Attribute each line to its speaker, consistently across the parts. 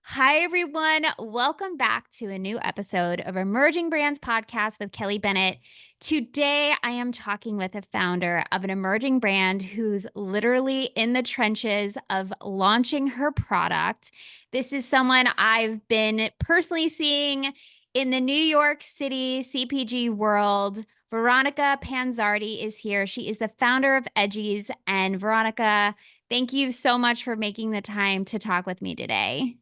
Speaker 1: Hi, everyone. Welcome back to a new episode of Emerging Brands Podcast with Kelly Bennett. Today, I am talking with a founder of an emerging brand who's literally in the trenches of launching her product. This is someone I've been personally seeing in the New York City CPG world. Veronica Panzardi is here. She is the founder of Edggies. And Veronica, thank you so much for making the time to talk with me today.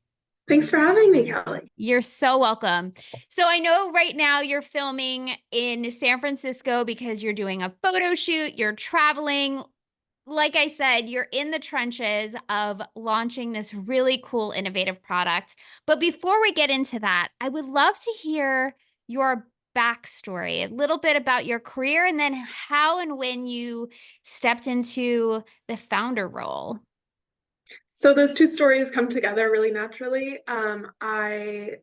Speaker 2: Thanks for having me, Kelly.
Speaker 1: You're so welcome. So I know right now you're filming in San Francisco because you're doing a photo shoot, you're traveling. Like I said, you're in the trenches of launching this really cool, innovative product. But before we get into that, I would love to hear your backstory, a little bit about your career, and then how and when you stepped into the founder role.
Speaker 2: So those two stories come together really naturally. After I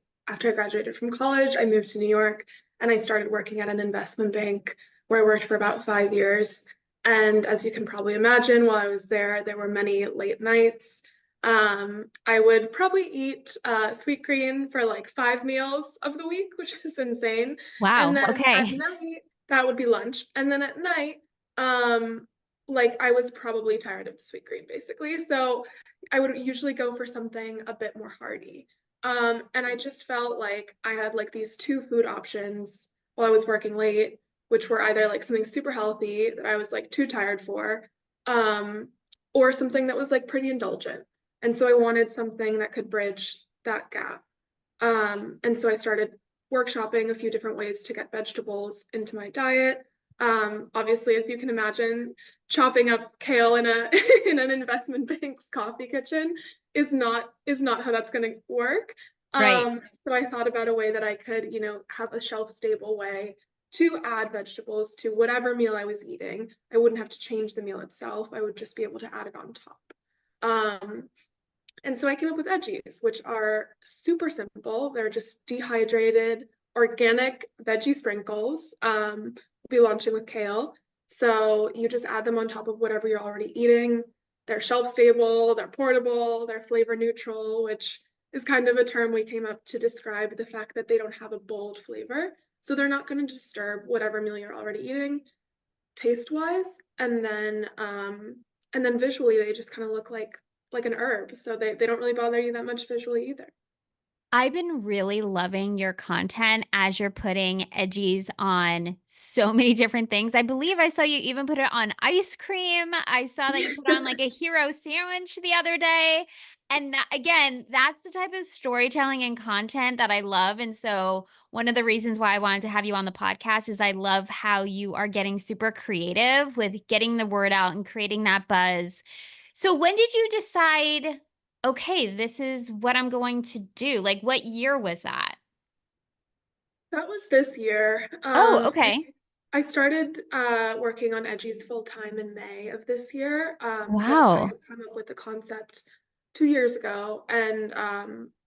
Speaker 2: graduated from college, I moved to New York and I started working at an investment bank where I worked for about 5 years. And as you can probably imagine, while I was there, there were many late nights. I would probably eat sweet green for like 5 meals of the week, which is insane. And
Speaker 1: Wow.
Speaker 2: then at
Speaker 1: Okay.
Speaker 2: night, that would be lunch. And then at night, um, like I was probably tired of the sweet green, basically. So I would usually go for something a bit more hearty. And I just felt like I had like these two food options while I was working late, which were either like something super healthy that I was like too tired for, um, or something that was like pretty indulgent. And so I wanted something that could bridge that gap. And so I started workshopping a few different ways to get vegetables into my diet. Obviously, as you can imagine, chopping up kale in a in an investment bank's coffee kitchen is not how that's going to work.
Speaker 1: Right.
Speaker 2: So I thought about a way that I could, have a shelf stable way to add vegetables to whatever meal I was eating. I wouldn't have to change the meal itself. I would just be able to add it on top. Um, and so I came up with Edggies, which are super simple. They're just dehydrated, organic veggie sprinkles. We'll be launching with kale. So you just add them on top of whatever you're already eating. They're shelf stable, they're portable, they're flavor neutral, which is kind of a term we came up to describe the fact that they don't have a bold flavor. So they're not going to disturb whatever meal you're already eating taste wise. And then visually they just kind of look like an herb. So they don't really bother you that much visually either.
Speaker 1: I've been really loving your content as you're putting edgies on so many different things. I believe I saw you even put it on ice cream. I saw that you put on like a hero sandwich the other day. And that, again, that's the type of storytelling and content that I love. And so, one of the reasons why I wanted to have you on the podcast is I love how you are getting super creative with getting the word out and creating that buzz. So, when did you decide? Okay, this is what I'm going to do. Like, what year was that?
Speaker 2: That was this year.
Speaker 1: Oh, okay.
Speaker 2: I started working on Edgie's full time in May of this year, but I
Speaker 1: Wow.
Speaker 2: had come up with the concept 2 years ago and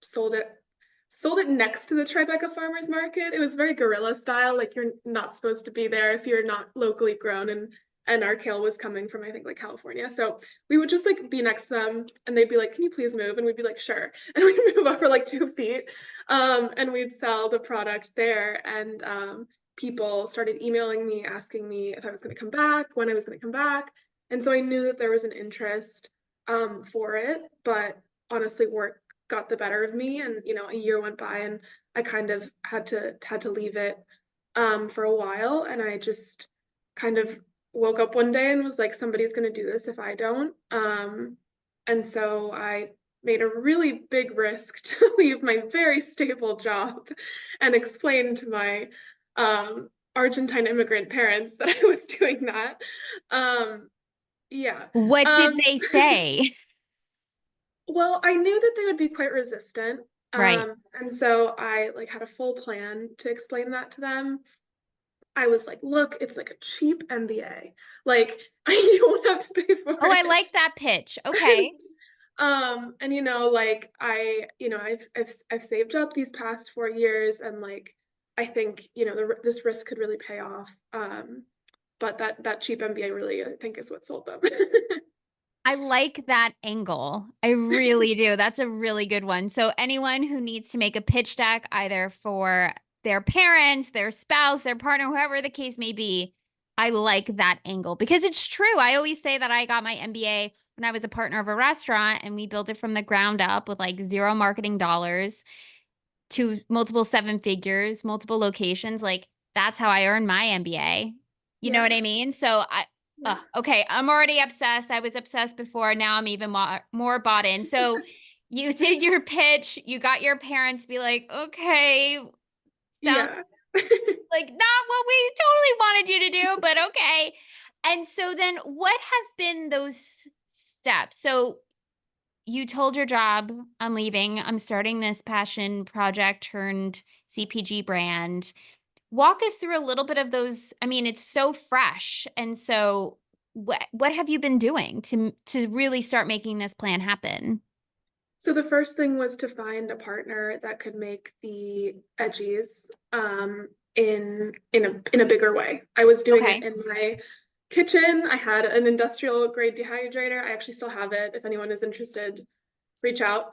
Speaker 2: sold it next to the Tribeca Farmers Market. It was very guerrilla style, like you're not supposed to be there if you're not locally grown, and our kale was coming from I think like California. So we would just like be next to them and they'd be like, "Can you please move?" And we'd be like, "Sure." And we'd move over like 2 feet. And we'd sell the product there. And people started emailing me, asking me if I was going to come back, when I was going to come back. And so I knew that there was an interest for it, but honestly, work got the better of me. And a year went by, and I kind of had to leave it for a while. And I just kind of woke up one day and was like, somebody's going to do this if I don't. And so I made a really big risk to leave my very stable job and explain to my Argentine immigrant parents that I was doing that. Um, yeah.
Speaker 1: What did
Speaker 2: Um,
Speaker 1: they say?
Speaker 2: well, I knew that they would be quite resistant.
Speaker 1: Right.
Speaker 2: And so I like had a full plan to explain that to them. I was like, look, it's like a cheap MBA. Like you won't have to pay for
Speaker 1: Oh, I
Speaker 2: it.
Speaker 1: like that pitch. Okay.
Speaker 2: And like I've saved up these past 4 years, and like I think this risk could really pay off. But that cheap MBA really I think is what sold them.
Speaker 1: I like that angle. I really do. That's a really good one. So anyone who needs to make a pitch deck, either for their parents, their spouse, their partner, whoever the case may be, I like that angle because it's true. I always say that I got my MBA when I was a partner of a restaurant and we built it from the ground up with like zero marketing dollars to multiple seven figures, multiple locations. Like that's how I earned my MBA. You know
Speaker 2: Yeah,
Speaker 1: what I mean? So
Speaker 2: yeah,
Speaker 1: okay, I'm already obsessed. I was obsessed before. Now I'm even more bought in. So you did your pitch. You got your parents to be like, okay, sounds
Speaker 2: yeah.
Speaker 1: like not what we totally wanted you to do, but okay. And so then what has been those steps? So you told your job, I'm leaving. I'm starting this passion project turned CPG brand. Walk us through a little bit of those. I mean, it's so fresh. And so what have you been doing to really start making this plan happen?
Speaker 2: So the first thing was to find a partner that could make the edgies in a bigger way. I was doing it
Speaker 1: Okay.
Speaker 2: in my kitchen. I had an industrial grade dehydrator. I actually still have it. If anyone is interested, reach out.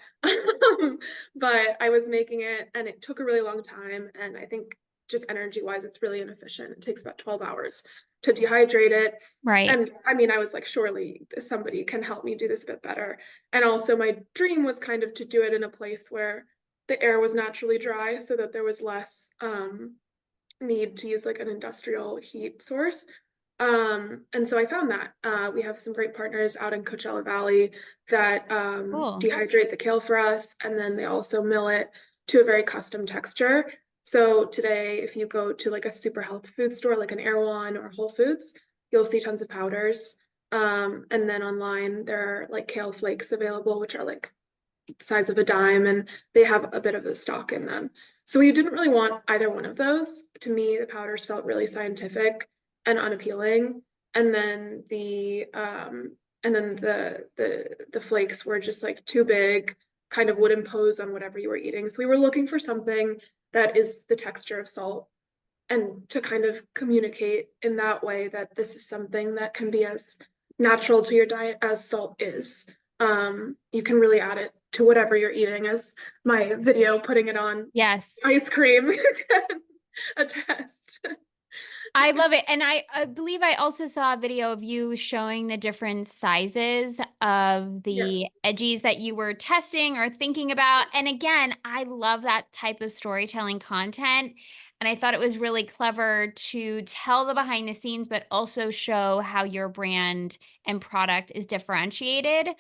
Speaker 2: But I was making it and it took a really long time. And I think just energy wise, it's really inefficient. It takes about 12 hours to dehydrate it.
Speaker 1: Right.
Speaker 2: And I mean, I was like, surely somebody can help me do this a bit better. And also, my dream was kind of to do it in a place where the air was naturally dry so that there was less need to use like an industrial heat source. And so I found that we have some great partners out in Coachella Valley that
Speaker 1: Cool.
Speaker 2: dehydrate the kale for us, and then they also mill it to a very custom texture. So today, if you go to like a super health food store, like an Erewhon or Whole Foods, you'll see tons of powders. And then online, there are like kale flakes available, which are like size of a dime, and they have a bit of the stock in them. So we didn't really want either one of those. To me, the powders felt really scientific and unappealing. And then the flakes were just like too big, kind of would impose on whatever you were eating. So we were looking for something that is the texture of salt and to kind of communicate in that way that this is something that can be as natural to your diet as salt is. You can really add it to whatever you're eating, as my video putting it on
Speaker 1: Yes.
Speaker 2: ice cream can attest.
Speaker 1: I love it. And I believe I also saw a video of you showing the different sizes of
Speaker 2: Yeah,
Speaker 1: the edgies that you were testing or thinking about. And again, I love that type of storytelling content. And I thought it was really clever to tell the behind the scenes, but also show how your brand and product is differentiated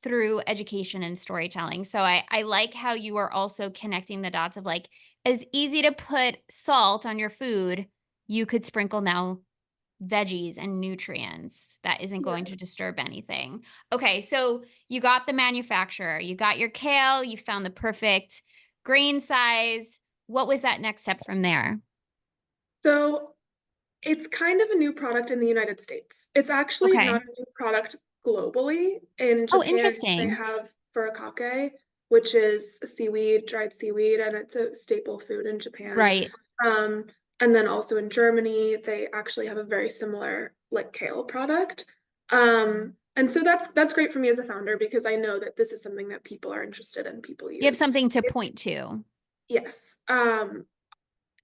Speaker 1: through education and storytelling. So I like how you are also connecting the dots of like, as easy to put salt on your food you could sprinkle now veggies and nutrients that isn't
Speaker 2: yeah.
Speaker 1: going to disturb anything. Okay, so you got the manufacturer, you got your kale, you found the perfect grain size. What was that next step from there?
Speaker 2: So it's kind of a new product in the United States. It's actually not
Speaker 1: Okay.
Speaker 2: a new product globally. In
Speaker 1: Oh,
Speaker 2: Japan, they
Speaker 1: interesting.
Speaker 2: have furikake, which is a seaweed, dried seaweed, and it's a staple food in Japan.
Speaker 1: Right.
Speaker 2: Um, and then also in Germany, they actually have a very similar like kale product. And so that's great for me as a founder because I know that this is something that people are interested in, people
Speaker 1: You have
Speaker 2: use.
Speaker 1: something to
Speaker 2: It's
Speaker 1: point to.
Speaker 2: yes.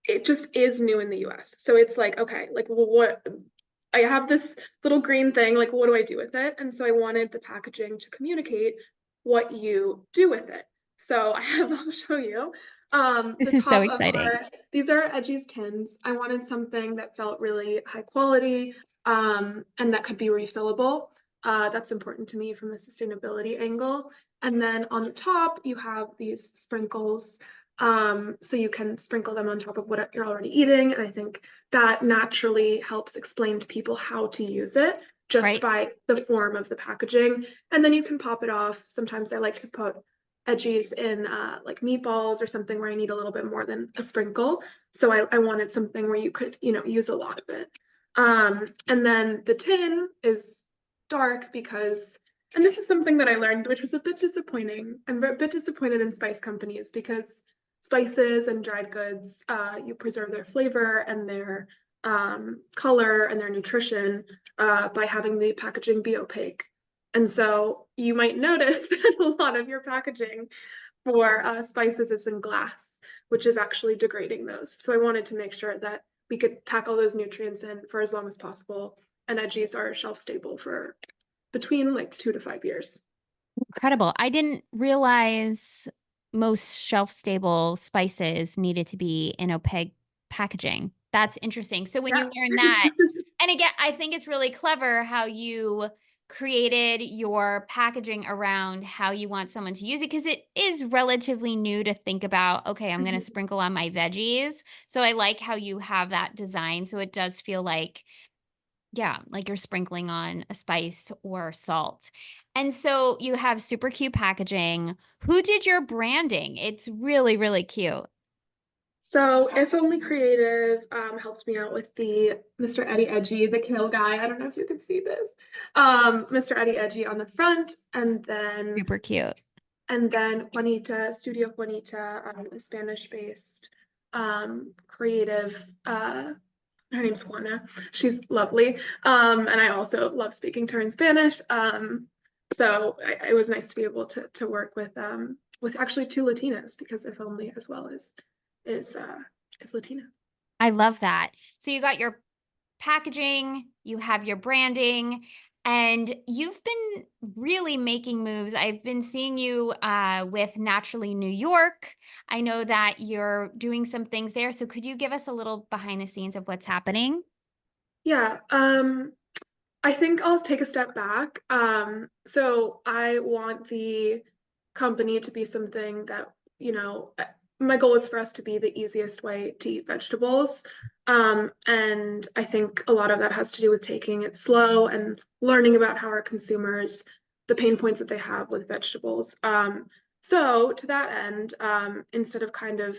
Speaker 2: It just is new in the US. So it's like, okay, like, well, what I have this little green thing, like, what do I do with it? And so I wanted the packaging to communicate what you do with it. So I have, I'll show you. The
Speaker 1: This is so
Speaker 2: top of
Speaker 1: exciting.
Speaker 2: these are Edgie's tins. I wanted something that felt really high quality, and that could be refillable. That's important to me from a sustainability angle. And then on the top, you have these sprinkles so you can sprinkle them on top of what you're already eating. And I think that naturally helps explain to people how to use it just
Speaker 1: Right.
Speaker 2: by the form of the packaging. And then you can pop it off. Sometimes I like to put edgies in like meatballs or something where I need a little bit more than a sprinkle. So I wanted something where you could, use a lot of it. And then the tin is dark because and this is something that I learned, which was a bit disappointing. I'm a bit disappointed in spice companies because spices and dried goods, you preserve their flavor and their color and their nutrition by having the packaging be opaque. And so you might notice that a lot of your packaging for spices is in glass, which is actually degrading those. So I wanted to make sure that we could pack all those nutrients in for as long as possible. And Edggies are shelf stable for between like 2 to 5 years.
Speaker 1: Incredible. I didn't realize most shelf stable spices needed to be in opaque packaging. That's interesting. So when
Speaker 2: Yeah.
Speaker 1: you learn that, and again, I think it's really clever how you created your packaging around how you want someone to use it because it is relatively new to think about, okay, I'm going to sprinkle on my veggies. So I like how you have that design. So it does feel like, yeah, like you're sprinkling on a spice or salt. And so you have super cute packaging. Who did your branding? It's really, really cute.
Speaker 2: So If Only Creative helped me out with the Mr. Eddie Edgy, the kale guy. I don't know if you can see this. Mr. Eddie Edgy on the front,
Speaker 1: Super cute.
Speaker 2: and then Juanita, Studio Juanita, a Spanish-based creative. Her name's Juana. She's lovely, and I also love speaking to her in Spanish. It was nice to be able to work with actually two Latinas because If Only as well is uh, is Latina.
Speaker 1: I love that. So you got your packaging, you have your branding, and you've been really making moves. I've been seeing you with Naturally New York. I know that you're doing some things there. So could you give us a little behind the scenes of what's happening?
Speaker 2: Yeah, I think I'll take a step back. So I want the company to be something that, my goal is for us to be the easiest way to eat vegetables. And I think a lot of that has to do with taking it slow and learning about how our consumers, the pain points that they have with vegetables. So to that end, instead of kind of,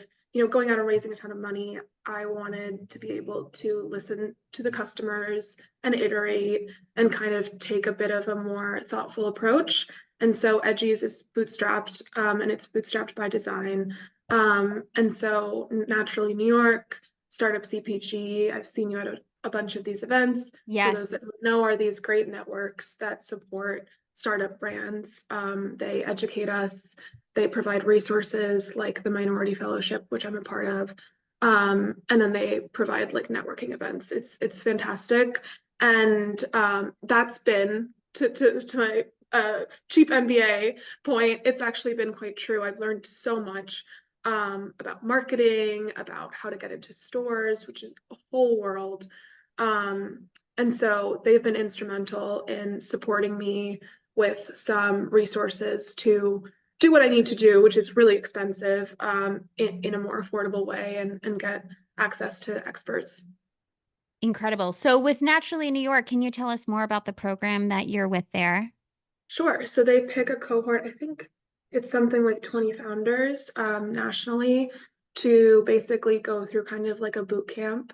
Speaker 2: going out and raising a ton of money, I wanted to be able to listen to the customers and iterate and kind of take a bit of a more thoughtful approach. And so Edgie's is bootstrapped, and it's bootstrapped by design. And so Naturally New York, Startup CPG, I've seen you at a bunch of these events. For those that
Speaker 1: Yes.
Speaker 2: don't know, are these great networks that support startup brands. They educate us. They provide resources like the Minority Fellowship, which I'm a part of. And then they provide like networking events. It's fantastic. And that's been to my cheap MBA point, it's actually been quite true. I've learned so much about marketing, about how to get into stores, which is a whole world. And so they've been instrumental in supporting me with some resources to do what I need to do, which is really expensive, in a more affordable way and get access to experts.
Speaker 1: Incredible. So with Naturally New York, can you tell us more about the program that you're with there?
Speaker 2: Sure. So they pick a cohort, I think it's something like 20 founders nationally to basically go through kind of like a boot camp,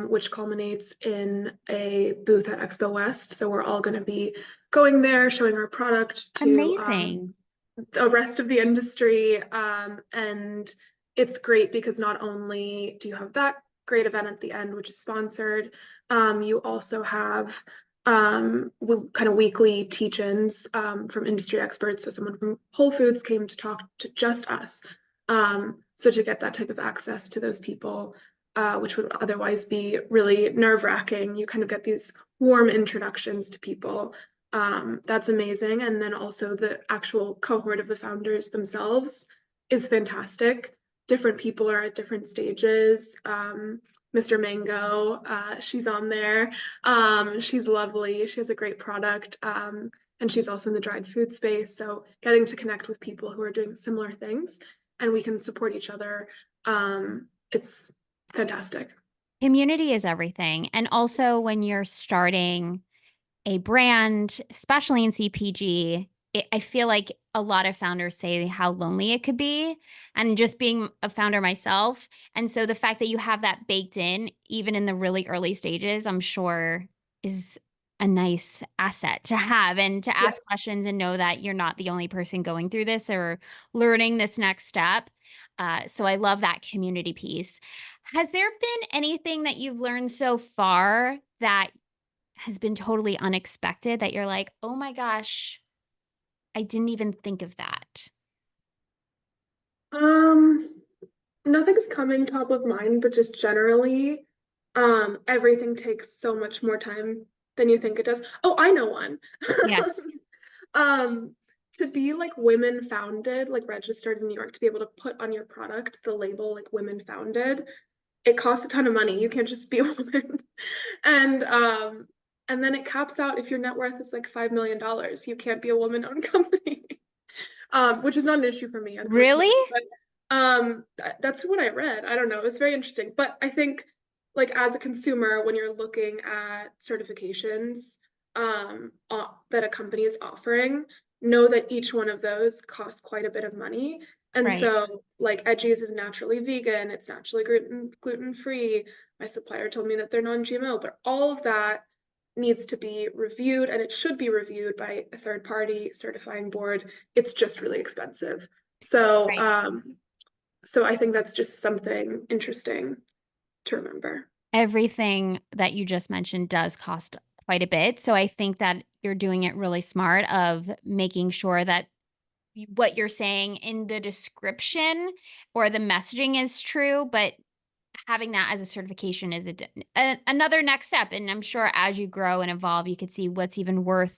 Speaker 2: which culminates in a booth at Expo West. So we're all going to be going there, showing our product to
Speaker 1: Amazing.
Speaker 2: the rest of the industry. And it's great because not only do you have that great event at the end, which is sponsored, you also have kind of weekly teach-ins from industry experts. So someone from Whole Foods came to talk to just us. So to get that type of access to those people, which would otherwise be really nerve-wracking, you kind of get these warm introductions to people. That's amazing. And then also the actual cohort of the founders themselves is fantastic. Different people are at different stages. Mr. Mango, she's on there. She's lovely. She has a great product. And she's also in the dried food space. So getting to connect with people who are doing similar things and we can support each other. It's fantastic.
Speaker 1: Community is everything. And also when you're starting a brand, especially in CPG, I feel like a lot of founders say how lonely it could be. And just being a founder myself. And so the fact that you have that baked in, even in the really early stages, I'm sure is a nice asset to have and to
Speaker 2: Yeah.
Speaker 1: ask questions and know that you're not the only person going through this or learning this next step. So I love that community piece. Has there been anything that you've learned so far that has been totally unexpected that you're like, "Oh my gosh, I didn't even think of that."
Speaker 2: Um, Nothing's coming top of mind, but just generally, everything takes so much more time than you think it does. Oh, I know one.
Speaker 1: Yes.
Speaker 2: Um, to be like women founded, like registered in New York, to be able to put on your product the label like women founded, it costs a ton of money. You can't just be a woman. And and then it caps out if your net worth is like $5 million. You can't be a woman-owned company. Which is not an issue for me,
Speaker 1: Really?
Speaker 2: unfortunately. But that's what I read. I don't know. It was very interesting. But I think, like as a consumer, when you're looking at certifications that a company is offering, know that each one of those costs quite a bit of money. And
Speaker 1: Right.
Speaker 2: so, like Edggies is naturally vegan, it's naturally gluten free. My supplier told me that they're non-GMO, but all of that needs to be reviewed, and it should be reviewed by a third party certifying board. It's just really expensive. So,
Speaker 1: Right.
Speaker 2: so I think that's just something interesting to remember.
Speaker 1: Everything that you just mentioned does cost quite a bit. So I think that you're doing it really smart of making sure that what you're saying in the description or the messaging is true, but having that as a certification is another next step. And I'm sure as you grow and evolve, you could see what's even worth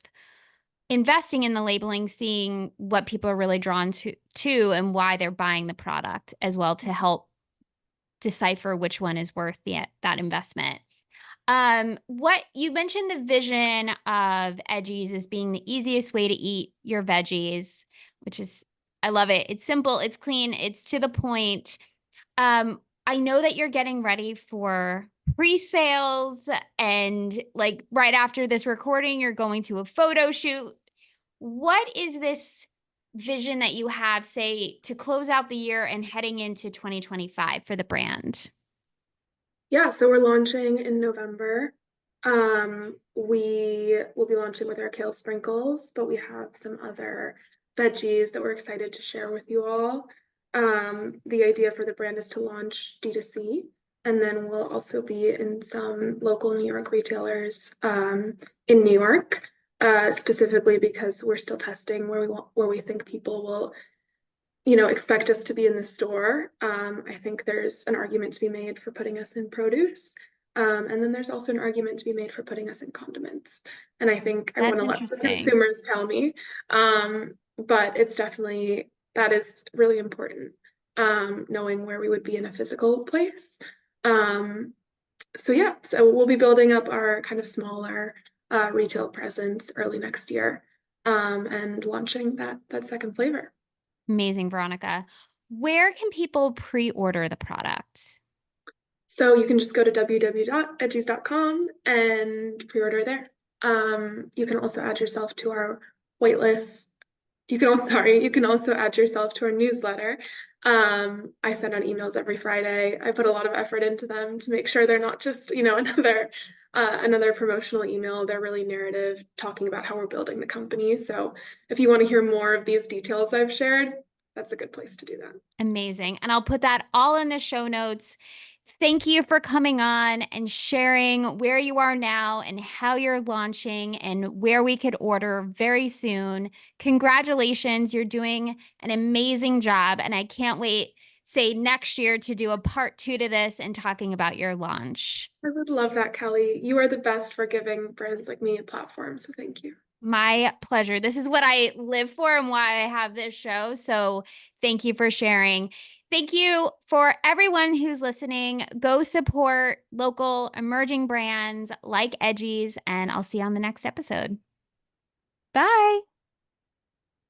Speaker 1: investing in the labeling, seeing what people are really drawn to and why they're buying the product as well to help decipher which one is worth that investment. What you mentioned the vision of Edggies as being the easiest way to eat your veggies, which is I love it. It's simple, it's clean, it's to the point. I know that you're getting ready for pre-sales and like right after this recording, you're going to a photo shoot. What is this vision that you have, say, to close out the year and heading into 2025 for the brand?
Speaker 2: Yeah, so we're launching in November. We will be launching with our kale sprinkles, but we have some other veggies that we're excited to share with you all. The idea for the brand is to launch D2C, and then we'll also be in some local New York retailers in New York, specifically because we're still testing where we think people will expect us to be in the store. I think there's an argument to be made for putting us in produce. And then there's also an argument to be made for putting us in condiments. And I think I want
Speaker 1: That's
Speaker 2: to let the
Speaker 1: interesting.
Speaker 2: consumers tell me. But it's definitely, that is really important, knowing where we would be in a physical place. Um, so yeah, so we'll be building up our kind of smaller retail presence early next year, and launching that second flavor.
Speaker 1: Amazing, Veronica. Where can people pre-order the product?
Speaker 2: So you can just go to www.edggies.com and pre-order there. You can also add yourself to our waitlist. You can also add yourself to our newsletter. I send out emails every Friday. I put a lot of effort into them to make sure they're not just, another promotional email. They're really narrative, talking about how we're building the company. So if you want to hear more of these details I've shared, that's a good place to do that.
Speaker 1: Amazing. And I'll put that all in the show notes. Thank you for coming on and sharing where you are now and how you're launching and where we could order very soon. Congratulations. You're doing an amazing job. And I can't wait, say, next year to do a part two to this and talking about your launch.
Speaker 2: I would love that, Kelly. You are the best for giving brands like me a platform, so thank you.
Speaker 1: My pleasure. This is what I live for and why I have this show. So thank you for sharing. Thank you for everyone who's listening. Go support local emerging brands like Edggies, and I'll see you on the next episode. Bye.